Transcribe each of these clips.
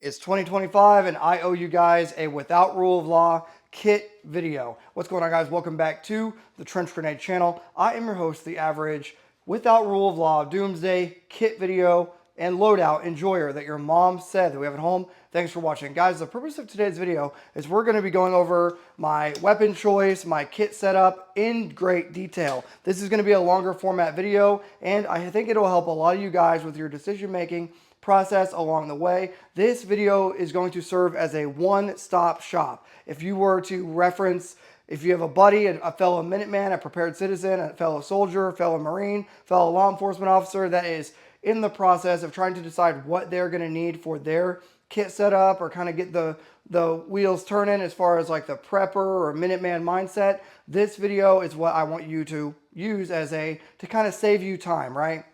It's 2025 and I owe you guys a without rule of law kit video. What's going on, guys? Welcome back to the Trench Grenade channel. I am your host, The Average, without rule of law doomsday kit video and loadout enjoyer that your mom said that we have at home. Thanks for watching. Guys, the purpose of today's video is we're going to be going over my weapon choice, my kit setup in great detail. This is going to be a longer format video, and I think it'll help a lot of you guys with your decision making process along the way. This video is going to serve as a one-stop shop. If you were to reference, if you have a buddy, a fellow Minuteman, a prepared citizen, a fellow soldier, a fellow Marine, fellow law enforcement officer that is in the process of trying to decide what they're going to need for their kit setup or kind of get the wheels turning as far as like the prepper or Minuteman mindset, this video is what I want you to use as to kind of save you time, right?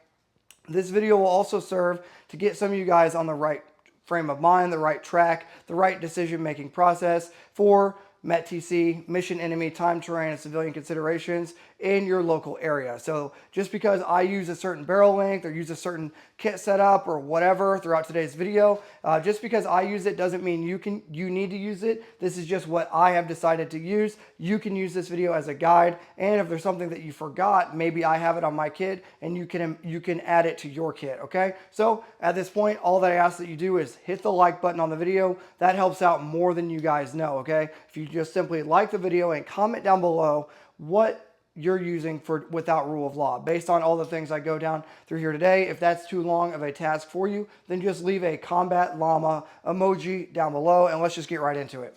This video will also serve to get some of you guys on the right frame of mind, the right track, the right decision-making process for METTC, mission, enemy, time, terrain, and civilian considerations in your local area. So just because I use a certain barrel length or use a certain kit setup or whatever throughout today's video, just because I use it doesn't mean you need to use it. This is just what I have decided to use. You can use this video as a guide, and if there's something that you forgot, maybe I have it on my kit and you can add it to your kit, okay? So at this point, all that I ask that you do is hit the like button on the video. That helps out more than you guys know, okay? If you just simply like the video and comment down below what you're using for without rule of law based on all the things I go down through here today. If that's too long of a task for you, then just leave a combat llama emoji down below and let's just get right into it.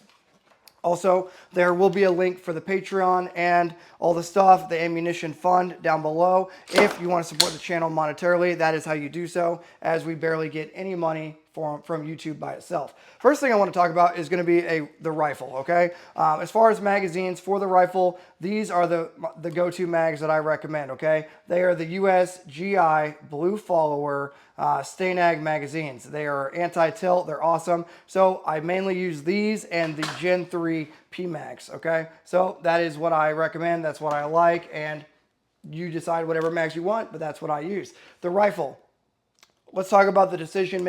Also, there will be a link for the Patreon and all the stuff, the ammunition fund down below. If you want to support the channel monetarily, that is how you do so, as we barely get any money from YouTube by itself. First thing I want to talk about is going to be the rifle, okay? As far as magazines for the rifle, these are the go-to mags that I recommend, okay? They are the USGI Blue Follower Stanag magazines. They are anti-tilt, they're awesome. So I mainly use these and the Gen 3 PMags, okay? So that is what I recommend, that's what I like, and you decide whatever mags you want, but that's what I use. The rifle. Let's talk about the decision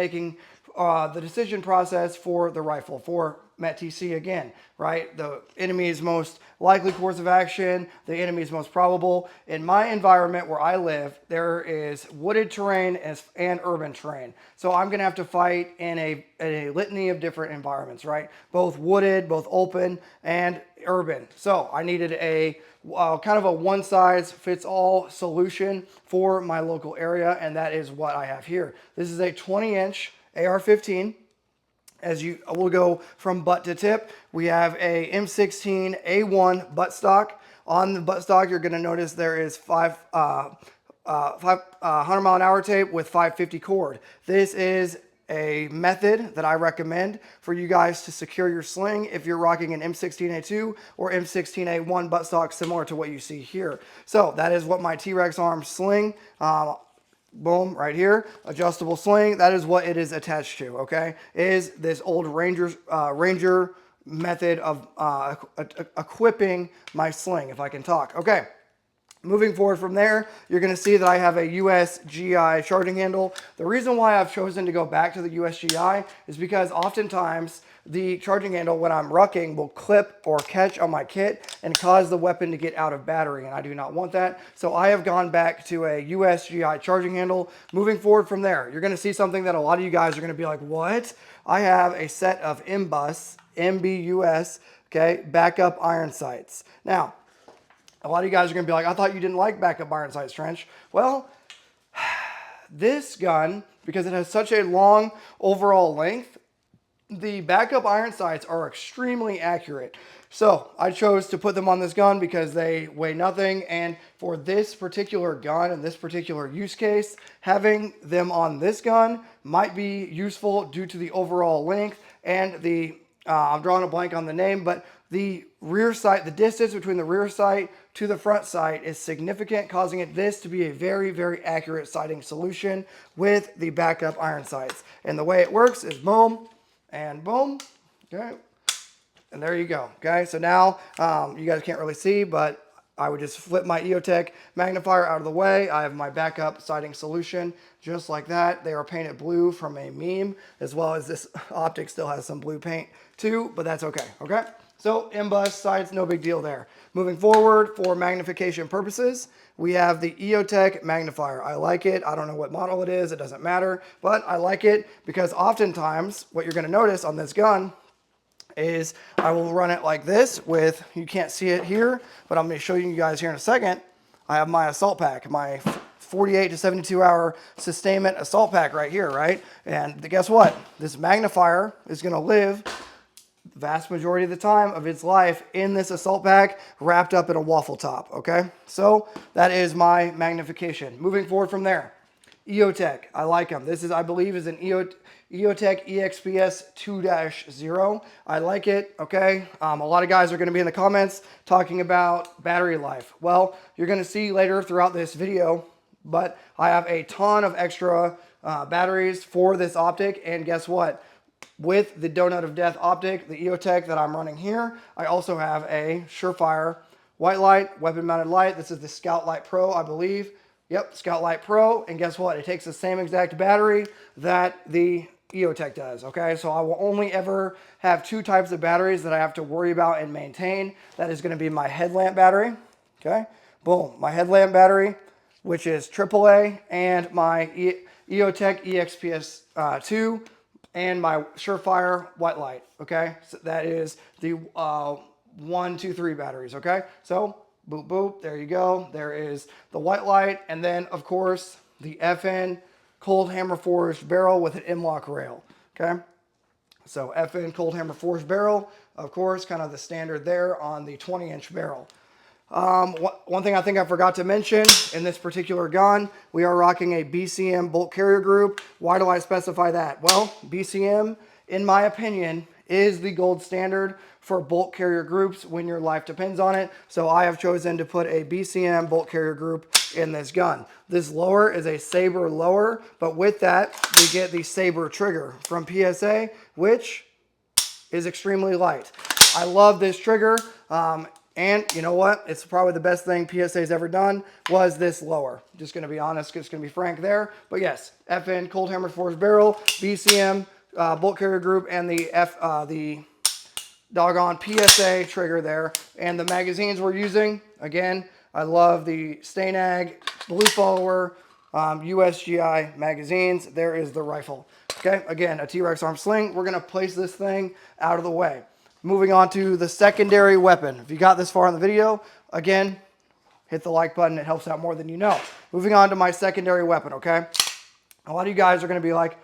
process for the rifle, for METTC again, right? The enemy's most likely course of action, the enemy's most probable. In my environment where I live, there is wooded terrain and urban terrain. So I'm going to have to fight in a litany of different environments, right? Both wooded, both open, and urban. So I needed a kind of a one-size-fits-all solution for my local area, and that is what I have here. This is a 20-inch AR-15. As you will go from butt to tip, we have a M16A1 buttstock. On the buttstock, you're going to notice there is 100 mile an hour tape with 550 cord. This is a method that I recommend for you guys to secure your sling if you're rocking an M16A2 or M16A1 buttstock similar to what you see here. So that is what my T-Rex arm sling, boom, right here, adjustable sling, that is what it is attached to, okay? Is this old Ranger method of equipping my sling, if I can talk. Okay. Moving forward from there, you're going to see that I have a USGI charging handle. The reason why I've chosen to go back to the USGI is because oftentimes the charging handle when I'm rucking will clip or catch on my kit and cause the weapon to get out of battery, and I do not want that. So I have gone back to a USGI charging handle. Moving forward from there, you're going to see something that a lot of you guys are going to be like, what? I have a set of MBUS, okay, backup iron sights. Now, a lot of you guys are going to be like, I thought you didn't like backup iron sights, Trench. Well, this gun, because it has such a long overall length, the backup iron sights are extremely accurate. So I chose to put them on this gun because they weigh nothing. And for this particular gun and this particular use case, having them on this gun might be useful due to the overall length and the, I'm drawing a blank on the name, but the rear sight, the distance between the rear sight to the front sight is significant, causing this to be a very, very accurate sighting solution with the backup iron sights. And the way it works is boom and boom, okay? And there you go, okay? So now you guys can't really see, but I would just flip my EOTech magnifier out of the way. I have my backup sighting solution just like that. They are painted blue from a meme, as well as this optic still has some blue paint too, but that's okay, okay? So M-bus sights, no big deal there. Moving forward, for magnification purposes, we have the EOTech magnifier. I like it. I don't know what model it is. It doesn't matter, but I like it because oftentimes what you're going to notice on this gun is I will run it like this with, you can't see it here, but I'm going to show you guys here in a second. I have my assault pack, my 48 to 72 hour sustainment assault pack right here, right? And guess what? This magnifier is going to live the vast majority of the time of its life in this assault pack wrapped up in a waffle top, okay? So that is my magnification. Moving forward from there, EOTech, I like them. This is, I believe, is an EOTech EXPS 2-0. I like it, okay? A lot of guys are going to be in the comments talking about battery life. Well, you're going to see later throughout this video, but I have a ton of extra batteries for this optic, and guess what? With the Donut of Death optic, the EOTech that I'm running here, I also have a Surefire white light, weapon mounted light. This is the Scout Light Pro, I believe. Yep, Scout Light Pro, and guess what? It takes the same exact battery that the EOTech does, okay? So I will only ever have two types of batteries that I have to worry about and maintain. That is gonna be my headlamp battery, okay? Boom, my headlamp battery, which is AAA, and my EOTech EXPS 2, and my Surefire white light, okay? So that is the 1, 2, 3 batteries, okay? So boop, boop, there you go. There is the white light, and then, of course, the FN cold hammer forged barrel with an M-lock rail, okay? So FN cold hammer forged barrel, of course, kind of the standard there on the 20-inch barrel. One thing I think I forgot to mention in this particular gun, we are rocking a BCM bolt carrier group. Why do I specify that? Well, BCM, in my opinion, is the gold standard for bolt carrier groups when your life depends on it. So I have chosen to put a BCM bolt carrier group in this gun. This lower is a Saber lower, but with that, we get the Saber trigger from PSA, which is extremely light. I love this trigger. And you know what? It's probably the best thing PSA's ever done was this lower. Just going to be honest, just going to be frank there. But yes, FN cold hammer forged barrel, BCM bolt carrier group, and the doggone PSA trigger there. And the magazines we're using, again, I love the Stanag Blue Follower USGI magazines. There is the rifle. Okay, again, a T-Rex arm sling. We're going to place this thing out of the way. Moving on to the secondary weapon. If you got this far in the video, again, hit the like button. It helps out more than you know. Moving on to my secondary weapon, okay? A lot of you guys are going to be like,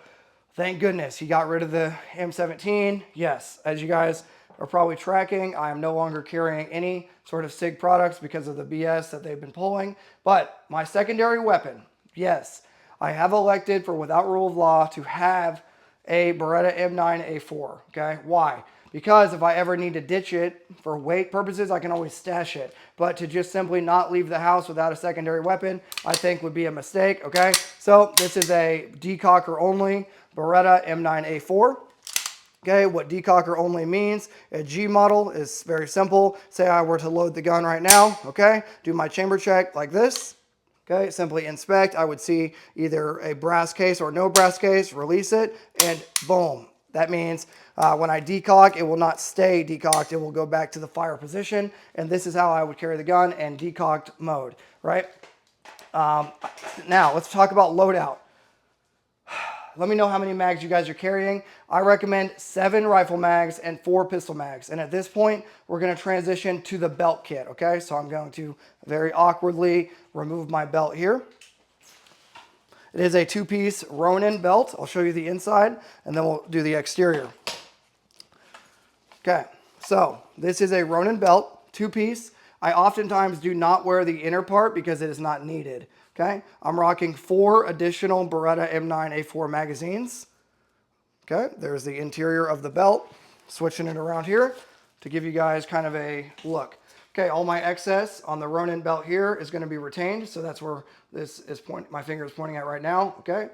thank goodness he got rid of the M17. Yes, as you guys are probably tracking, I am no longer carrying any sort of SIG products because of the BS that they've been pulling. But my secondary weapon, yes, I have elected for without rule of law to have a Beretta M9A4, okay? Why? Because if I ever need to ditch it for weight purposes, I can always stash it. But to just simply not leave the house without a secondary weapon, I think would be a mistake, okay? So this is a decocker only Beretta M9A4. Okay, what decocker only means, a G model is very simple. Say I were to load the gun right now, okay? Do my chamber check like this. Okay, simply inspect. I would see either a brass case or no brass case, release it, and boom. That means when I decock, it will not stay decocked. It will go back to the fire position. And this is how I would carry the gun in decocked mode, right? Now, let's talk about loadout. Let me know how many mags you guys are carrying. I recommend 7 rifle mags and 4 pistol mags. And at this point, we're going to transition to the belt kit, okay? So I'm going to very awkwardly remove my belt here. It is a 2-piece Ronin belt. I'll show you the inside, and then we'll do the exterior. Okay, so this is a Ronin belt, 2-piece. I oftentimes do not wear the inner part because it is not needed. Okay, I'm rocking 4 additional Beretta M9A4 magazines. Okay, there's the interior of the belt. Switching it around here to give you guys kind of a look. Okay, all my excess on the Ronin belt here is going to be retained, so that's where this is my finger is pointing at right now. Okay,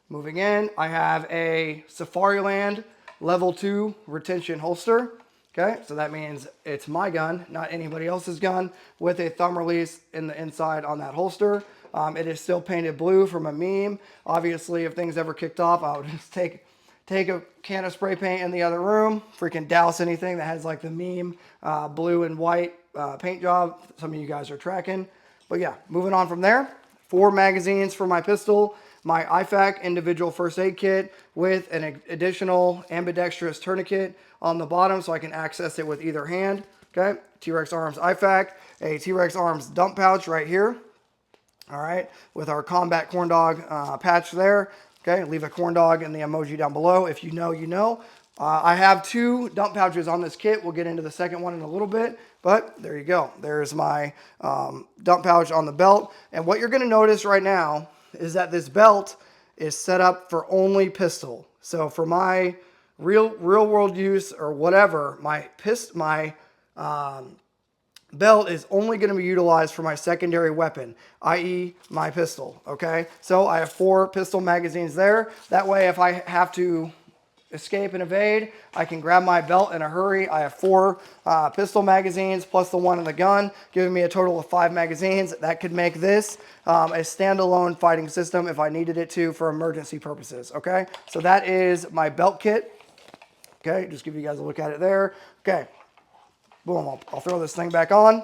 moving in, I have a Safariland level 2 retention holster. Okay, so that means it's my gun, not anybody else's gun, with a thumb release in the inside on that holster. It is still painted blue from a meme. Obviously, if things ever kicked off, I would just take a can of spray paint in the other room, freaking douse anything that has like the meme blue and white paint job. Some of you guys are tracking. But yeah, moving on from there. 4 magazines for my pistol, my IFAK individual first aid kit with an additional ambidextrous tourniquet on the bottom so I can access it with either hand. Okay, T-Rex Arms IFAK, a T-Rex Arms dump pouch right here. All right, with our combat corn dog patch there. Okay, leave a corn dog in the emoji down below. If you know, you know. I have 2 dump pouches on this kit. We'll get into the second one in a little bit, but there you go. There's my dump pouch on the belt. And what you're going to notice right now is that this belt is set up for only pistol. So for my real world use or whatever, my belt is only going to be utilized for my secondary weapon, i.e. my pistol, okay? So I have 4 pistol magazines there. That way, if I have to escape and evade, I can grab my belt in a hurry. I have 4 pistol magazines plus the one in the gun, giving me a total of 5 magazines. That could make this a standalone fighting system if I needed it to for emergency purposes, okay? So that is my belt kit, okay? Just give you guys a look at it there, okay? Boom, I'll throw this thing back on.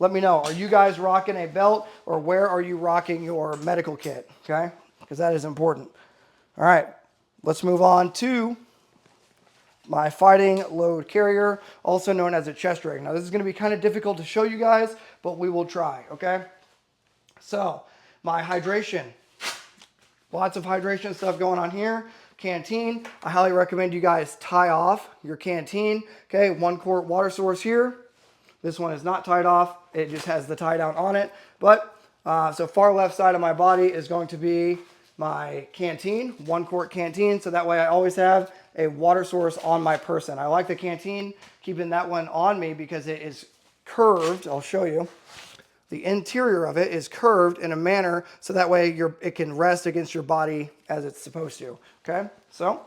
Let me know, are you guys rocking a belt or where are you rocking your medical kit, okay? Because that is important. All right, let's move on to my fighting load carrier, also known as a chest rig. Now, this is going to be kind of difficult to show you guys, but we will try, okay? So, my hydration. Lots of hydration stuff going on here. Canteen. I highly recommend you guys tie off your canteen. Okay, 1 quart water source here. This one is not tied off. It just has the tie down on it. But, so far left side of my body is going to be my canteen, 1 quart canteen. So that way I always have a water source on my person. I like the canteen, keeping that one on me because it is curved. I'll show you. The interior of it is curved in a manner so that way it can rest against your body as it's supposed to, okay? So,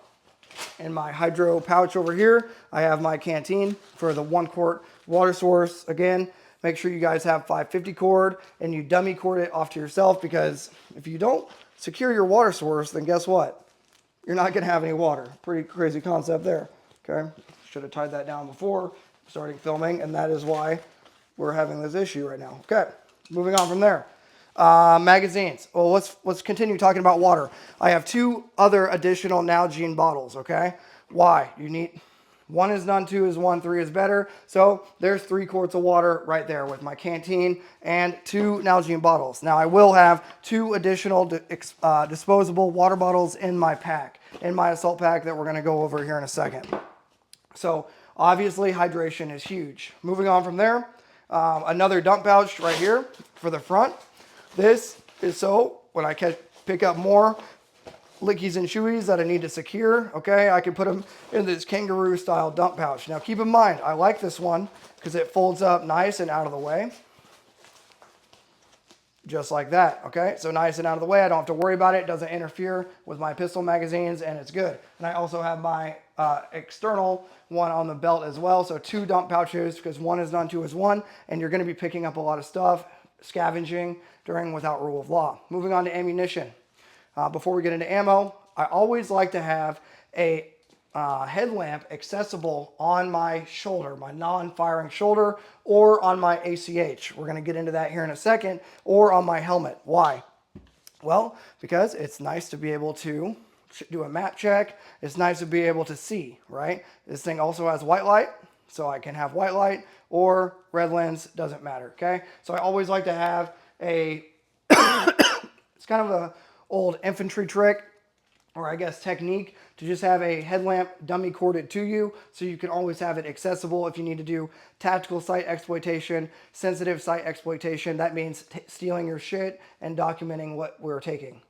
in my hydro pouch over here, I have my canteen for the 1 quart water source. Again, make sure you guys have 550 cord and you dummy cord it off to yourself because if you don't secure your water source, then guess what? You're not gonna have any water. Pretty crazy concept there, okay? Should have tied that down before starting filming, and that is why we're having this issue right now. Okay, moving on from there. Magazines. Well, let's continue talking about water. I have 2 other additional Nalgene bottles, okay? Why? You need, 1 is none, 2 is 1, 3 is better. So there's 3 quarts of water right there with my canteen and 2 Nalgene bottles. Now I will have 2 additional disposable water bottles in my pack, in my assault pack that we're gonna go over here in a second. So obviously hydration is huge. Moving on from there, another dump pouch right here for the front. This is so when I pick up more lickies and chewies that I need to secure, okay, I can put them in this kangaroo style dump pouch. Now keep in mind, I like this one because it folds up nice and out of the way. Just like that, okay? So nice and out of the way, I don't have to worry about it. It doesn't interfere with my pistol magazines and it's good. And I also have my external one on the belt as well. So 2 dump pouches because 1 is none, 2 is 1. And you're gonna be picking up a lot of stuff, scavenging during without rule of law. Moving on to ammunition. Before we get into ammo, I always like to have a headlamp accessible on my shoulder, my non-firing shoulder, or on my ACH. We're going to get into that here in a second, or on my helmet. Why? Well, because it's nice to be able to do a map check. It's nice to be able to see, right? This thing also has white light, so I can have white light or red lens, doesn't matter, okay? So I always like to have a, it's kind of a old infantry trick, or I guess technique, to just have a headlamp dummy corded to you so you can always have it accessible if you need to do tactical site exploitation, sensitive site exploitation. That means stealing your shit and documenting what we're taking.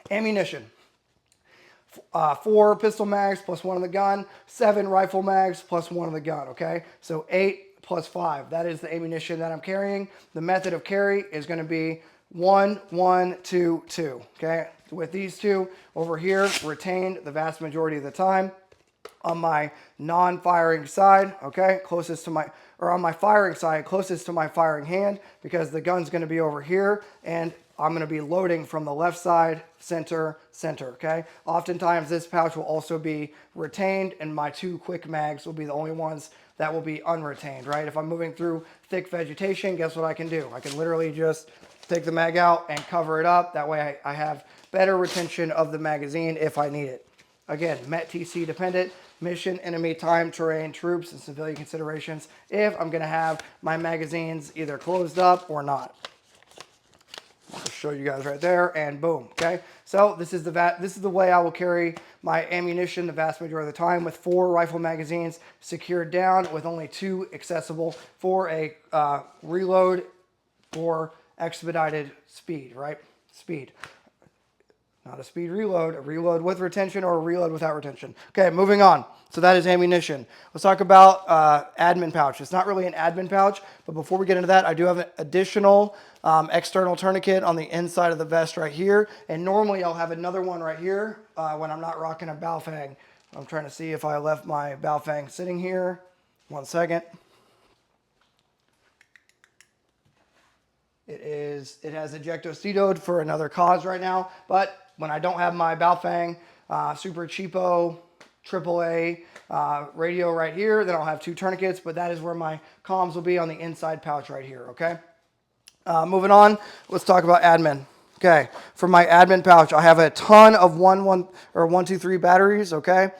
Ammunition. 4 pistol mags plus 1 in the gun, 7 rifle mags plus 1 in the gun, okay? So 8 plus 5. That is the ammunition that I'm carrying. The method of carry is going to be 1, 1, 2, 2. Okay, with these two over here, retained the vast majority of the time. On my non-firing side, okay, closest to my, or on my firing side, closest to my firing hand, because the gun's going to be over here, and I'm going to be loading from the left side, center, center, okay? Oftentimes, this pouch will also be retained, and my 2 quick mags will be the only ones that will be unretained, right? If I'm moving through thick vegetation, guess what I can do? I can literally just take the mag out and cover it up. That way I have better retention of the magazine if I need it. Again, MET-TC dependent, mission, enemy, time, terrain, troops, and civilian considerations if I'm going to have my magazines either closed up or not. I'll just show you guys right there, and boom, okay? So this is the way I will carry my ammunition the vast majority of the time, with 4 rifle magazines secured down with only 2 accessible for a reload or expedited speed, right? Speed. Not a speed reload, a reload with retention or a reload without retention. Okay, moving on. So that is ammunition. Let's talk about admin pouch. It's not really an admin pouch, but before we get into that, I do have an additional external tourniquet on the inside of the vest right here. And normally I'll have another one right here when I'm not rocking a Baofeng. I'm trying to see if I left my Baofeng sitting here. 1 second. It has ejectocetoed for another cause right now, but when I don't have my Baofeng super cheapo AAA radio right here, then I'll have 2 tourniquets, but that is where my comms will be, on the inside pouch right here, okay? Moving on, let's talk about admin. Okay, for my admin pouch, I have a ton of 123 batteries, okay,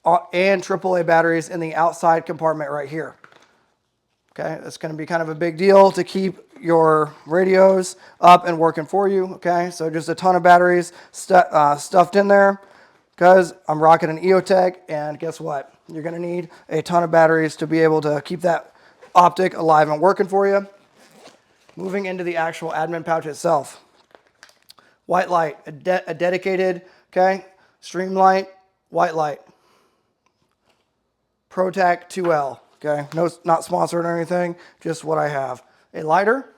and AAA batteries in the outside compartment right here. Okay, that's going to be kind of a big deal to keep your radios up and working for you. Okay, so just a ton of batteries stuffed in there, because I'm rocking an EOTech, and guess what? You're going to need a ton of batteries to be able to keep that optic alive and working for you. Moving into the actual admin pouch itself. White light, a dedicated, okay, streamlight, white light. ProTac 2L. Okay, no, not sponsored or anything, just what I have. A lighter.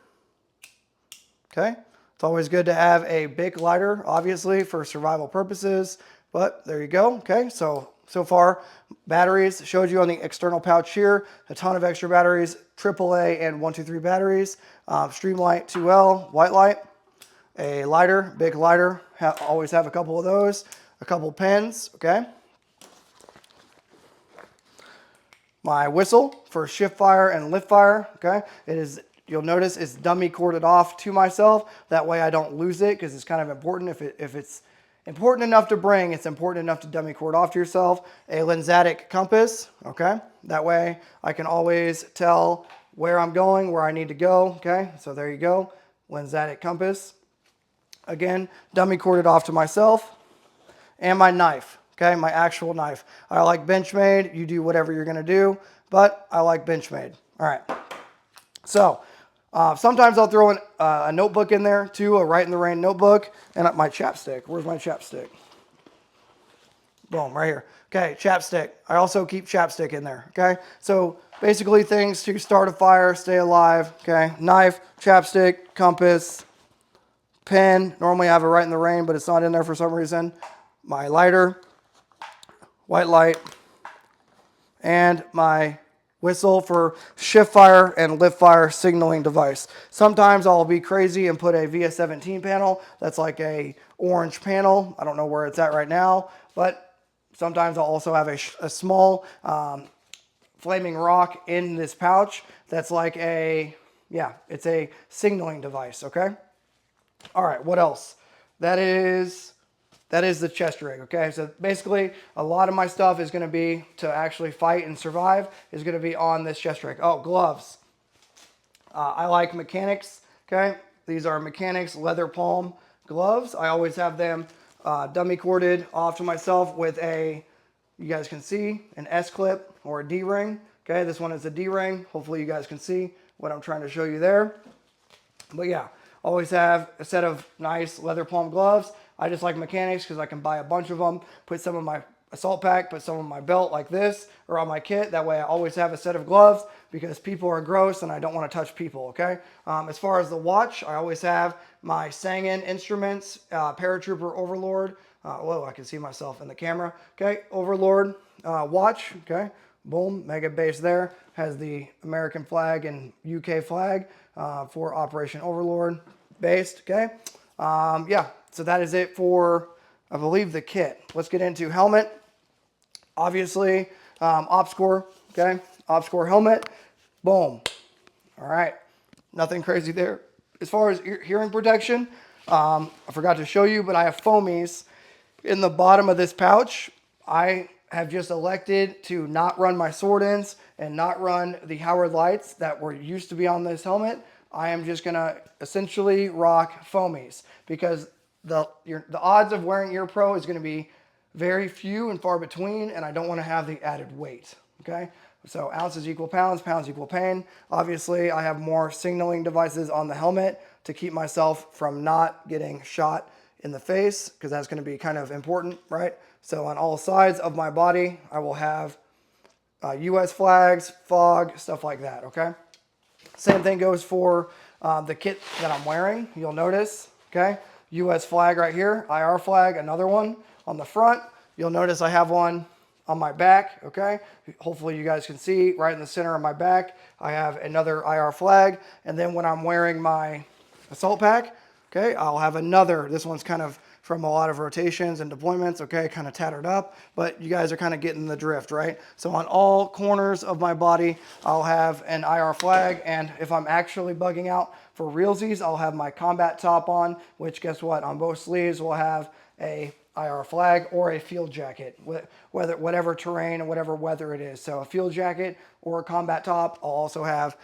Okay, it's always good to have a big lighter, obviously, for survival purposes, but there you go. Okay, so far, batteries, showed you on the external pouch here, a ton of extra batteries, AAA and 123 batteries, Streamlight 2L, white light, a lighter, big lighter, always have a couple of those, a couple pens, okay. My whistle for shift fire and lift fire, okay? It is, you'll notice it's dummy corded off to myself. That way I don't lose it, because it's kind of important. If it's important enough to bring, it's important enough to dummy cord off to yourself. A lensatic compass, okay? That way I can always tell where I'm going, where I need to go, okay? So there you go, lensatic compass. Again, dummy corded off to myself. And my knife. Okay, my actual knife. I like Benchmade. You do whatever you're going to do, but I like Benchmade. All right. So sometimes I'll throw a notebook in there too, a Right in the Rain notebook, and my chapstick. Where's my chapstick? Boom, right here. Okay, chapstick. I also keep chapstick in there. Okay, so basically things to start a fire, stay alive. Okay, knife, chapstick, compass, pen. Normally I have a Right in the Rain, but it's not in there for some reason. My lighter. White light, and my whistle for shift fire and lift fire signaling device. Sometimes I'll be crazy and put a VS17 panel that's like a orange panel. I don't know where it's at right now, but sometimes I'll also have a small flaming rock in this pouch that's like it's a signaling device, okay? All right, what else? That is the chest rig, okay? So basically, a lot of my stuff is going to be to actually fight and survive, is going to be on this chest rig. Oh, gloves. I like Mechanics, okay? These are Mechanics leather palm gloves. I always have them dummy corded off to myself with a, you guys can see, an S-clip or a D-ring, okay? This one is a D-ring. Hopefully you guys can see what I'm trying to show you there. But yeah, always have a set of nice leather palm gloves. I just like Mechanics because I can buy a bunch of them, put some of my assault pack, put some on my belt like this or on my kit. That way I always have a set of gloves because people are gross and I don't want to touch people, okay? As far as the watch, I always have my Sangen Instruments Paratrooper Overlord. Whoa, I can see myself in the camera. Okay, Overlord watch, okay? Boom, mega base there. Has the American flag and UK flag for Operation Overlord based, okay? Yeah, so that is it for, I believe, the kit. Let's get into helmet. Obviously, OpScore, okay? OpScore helmet, boom. All right, nothing crazy there. As far as hearing protection, I forgot to show you, but I have foamies in the bottom of this pouch. I have just elected to not run my sword ends and not run the Howard lights that were used to be on this helmet. I am just gonna essentially rock foamies because the odds of wearing ear pro is gonna be very few and far between, and I don't want to have the added weight, okay? So ounces equal pounds, pounds equal pain. Obviously, I have more signaling devices on the helmet to keep myself from not getting shot in the face, because that's going to be kind of important, right? So on all sides of my body, I will have US flags, fog, stuff like that, okay? Same thing goes for the kit that I'm wearing. You'll notice, okay? US flag right here, IR flag, another one on the front. You'll notice I have one on my back, okay? Hopefully you guys can see right in the center of my back, I have another IR flag. And then when I'm wearing my assault pack, okay, I'll have another. This one's kind of from a lot of rotations and deployments, okay, kind of tattered up, but you guys are kind of getting the drift, right? So on all corners of my body, I'll have an IR flag, and if I'm actually bugging out for realsies, I'll have my combat top on, which guess what? On both sleeves, we'll have a IR flag or a field jacket, whatever terrain and whatever weather it is. So a field jacket or a combat top. I'll also have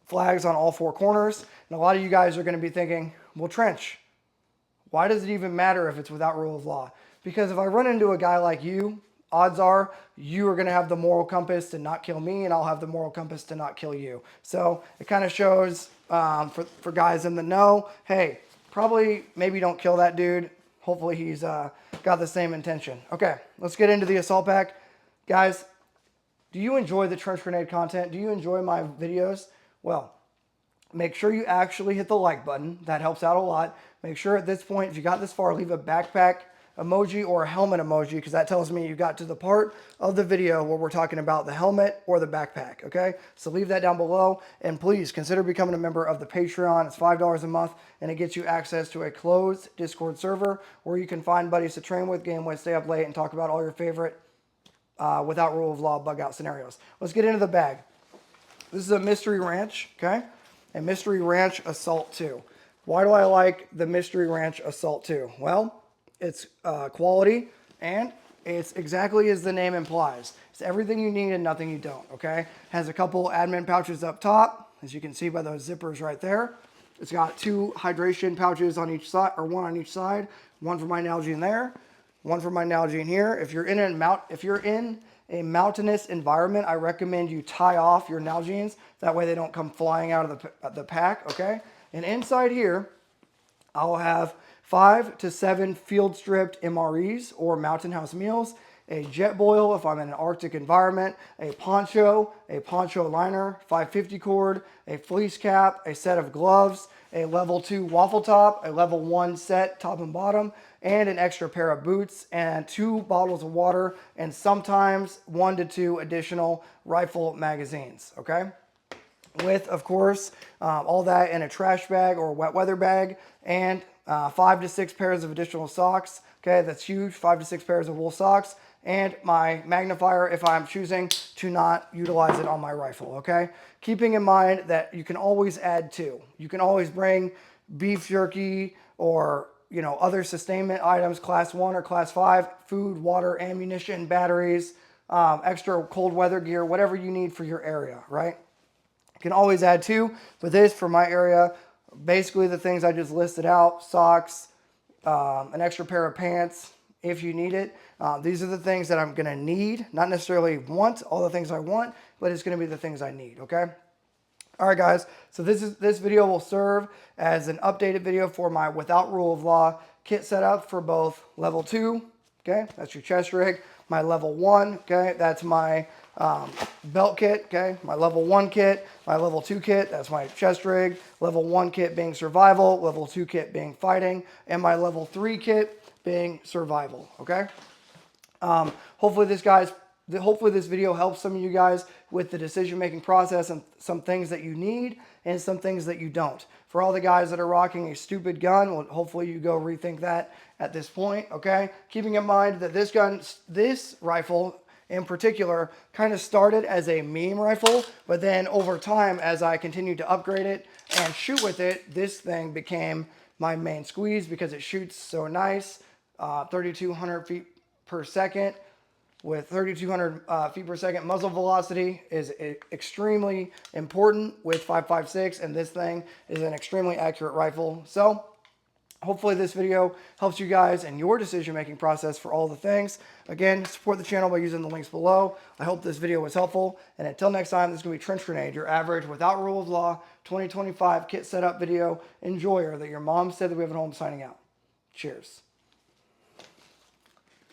flags on all four corners. And a lot of you guys are going to be thinking, well, Trench, why does it even matter if it's without rule of law? Because if I run into a guy like you, odds are you are going to have the moral compass to not kill me, and I'll have the moral compass to not kill you. So it kind of shows for guys in the know, hey, probably maybe don't kill that dude. Hopefully he's got the same intention. Okay, let's get into the assault pack. Guys, do you enjoy the trench grenade content? Do you enjoy my videos? Well, make sure you actually hit the like button. That helps out a lot. Make sure at this point, if you got this far, leave a backpack emoji or a helmet emoji, because that tells me you got to the part of the video where we're talking about the helmet or the backpack, okay? So leave that down below, and please consider becoming a member of the Patreon. It's $5 a month, and it gets you access to a closed Discord server where you can find buddies to train with, game with, stay up late, and talk about all your favorite without rule of law bug out scenarios. Let's get into the bag. This is a Mystery Ranch, okay? A Mystery Ranch Assault 2. Why do I like the Mystery Ranch Assault 2? Well, it's quality, and it's exactly as the name implies. It's everything you need and nothing you don't, okay? Has a couple admin pouches up top, as you can see by those zippers right there. It's got 2 hydration pouches on each side, or 1 on each side. One for my Nalgene there, 1 for my Nalgene here. If you're in a mountainous environment, I recommend you tie off your Nalgenes. That way they don't come flying out of the pack, okay? And inside here, I'll have 5 to 7 field stripped MREs or Mountain House meals, a jet boil if I'm in an Arctic environment, a poncho liner, 550 cord, a fleece cap, a set of gloves, a level 2 waffle top, a level 1 set top and bottom, and an extra pair of boots, and 2 bottles of water, and sometimes 1 to 2 additional rifle magazines, okay? With, of course, all that in a trash bag or wet weather bag, and 5 to 6 pairs of additional socks. Okay, that's huge. 5 to 6 pairs of wool socks, and my magnifier if I'm choosing to not utilize it on my rifle. Okay, keeping in mind that you can always add to. You can always bring beef jerky or other sustainment items, class 1 or class 5, food, water, ammunition, batteries, extra cold weather gear, whatever you need for your area. Right. You can always add to, but this for my area, basically the things I just listed out: socks, an extra pair of pants if you need it. These are the things that I'm gonna need, not necessarily want all the things I want, but it's gonna be the things I need, okay? All right, guys, so this video will serve as an updated video for my without rule of law kit setup for both level 2, okay? That's your chest rig. My level 1, okay? That's my belt kit, okay? My level 1 kit, my level 2 kit, that's my chest rig. Level 1 kit being survival, level 2 kit being fighting, and my level 3 kit being survival, okay? Hopefully this video helps some of you guys with the decision-making process and some things that you need and some things that you don't. For all the guys that are rocking a stupid gun, well, hopefully you go rethink that at this point, okay? Keeping in mind that this rifle in particular kind of started as a meme rifle, but then over time, as I continued to upgrade it and shoot with it, this thing became my main squeeze because it shoots so nice, 3,200 feet per second. With 3,200 feet per second, muzzle velocity is extremely important with 5.56, and this thing is an extremely accurate rifle. So hopefully this video helps you guys in your decision-making process for all the things. Again, support the channel by using the links below. I hope this video was helpful, and until next time, this is going to be Trench Grenade, your average without rule of law 2025 kit setup video enjoyer that your mom said that we have at home, signing out. Cheers.